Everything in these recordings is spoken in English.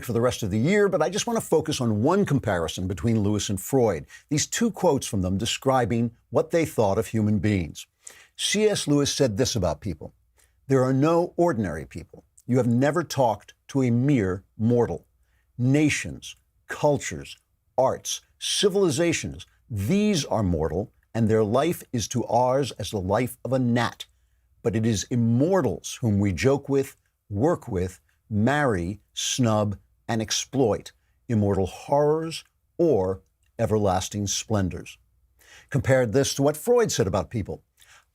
for the rest of the year, but I just want to focus on one comparison between Lewis and Freud. These two quotes from them describing what they thought of human beings. C.S. Lewis said this about people: "There are no ordinary people. You have never talked to a mere mortal. Nations, cultures, arts, civilizations, these are mortal, and their life is to ours as the life of a gnat. But it is immortals whom we joke with, work with, marry, snub, and exploit, immortal horrors or everlasting splendors." Compared this to what Freud said about people: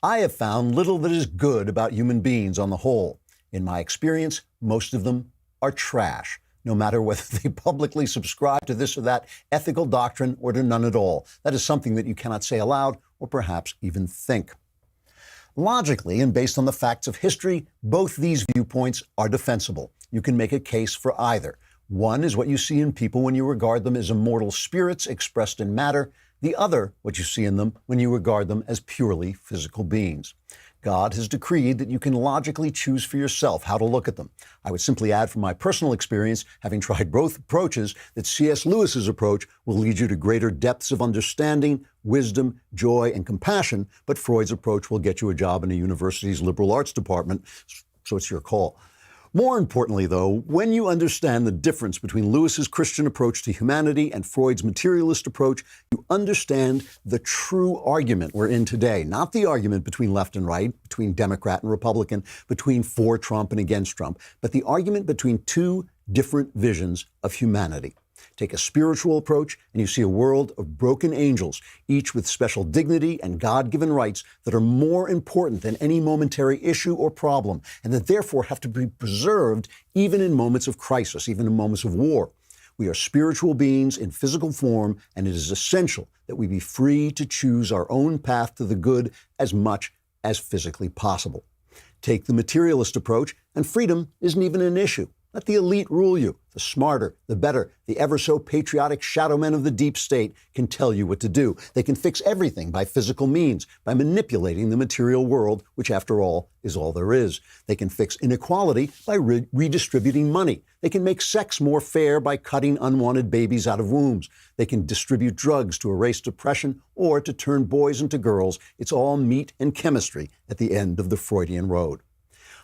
"I have found little that is good about human beings on the whole. In my experience, most of them are trash, no matter whether they publicly subscribe to this or that ethical doctrine or to none at all. That is something that you cannot say aloud or perhaps even think." Logically, and based on the facts of history, both these viewpoints are defensible. You can make a case for either. One is what you see in people when you regard them as immortal spirits expressed in matter. The other, what you see in them when you regard them as purely physical beings. God has decreed that you can logically choose for yourself how to look at them. I would simply add from my personal experience, having tried both approaches, that C.S. Lewis's approach will lead you to greater depths of understanding, wisdom, joy, and compassion, but Freud's approach will get you a job in a university's liberal arts department, so it's your call. More importantly, though, when you understand the difference between Lewis's Christian approach to humanity and Freud's materialist approach, you understand the true argument we're in today, not the argument between left and right, between Democrat and Republican, between for Trump and against Trump, but the argument between two different visions of humanity. Take a spiritual approach, and you see a world of broken angels, each with special dignity and God-given rights that are more important than any momentary issue or problem, and that therefore have to be preserved even in moments of crisis, even in moments of war. We are spiritual beings in physical form, and it is essential that we be free to choose our own path to the good as much as physically possible. Take the materialist approach, and freedom isn't even an issue. Let the elite rule you. The smarter, the better, the ever-so-patriotic shadow men of the deep state can tell you what to do. They can fix everything by physical means, by manipulating the material world, which, after all, is all there is. They can fix inequality by redistributing money. They can make sex more fair by cutting unwanted babies out of wombs. They can distribute drugs to erase depression or to turn boys into girls. It's all meat and chemistry at the end of the Freudian road.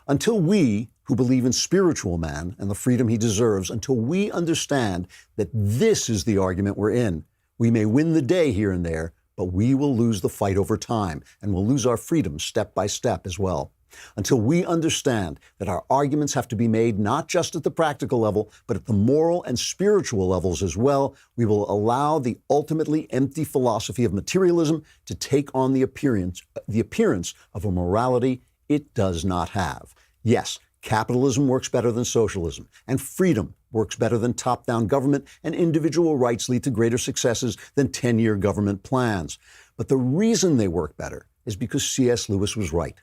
Until we, who believe in spiritual man and the freedom he deserves, until we understand that this is the argument we're in, we may win the day here and there, but we will lose the fight over time, and we'll lose our freedom step by step as well. Until we understand that our arguments have to be made not just at the practical level, but at the moral and spiritual levels as well, we will allow the ultimately empty philosophy of materialism to take on the appearance of a morality it does not have. Yes, capitalism works better than socialism, and freedom works better than top-down government, and individual rights lead to greater successes than 10-year government plans. But the reason they work better is because C.S. Lewis was right.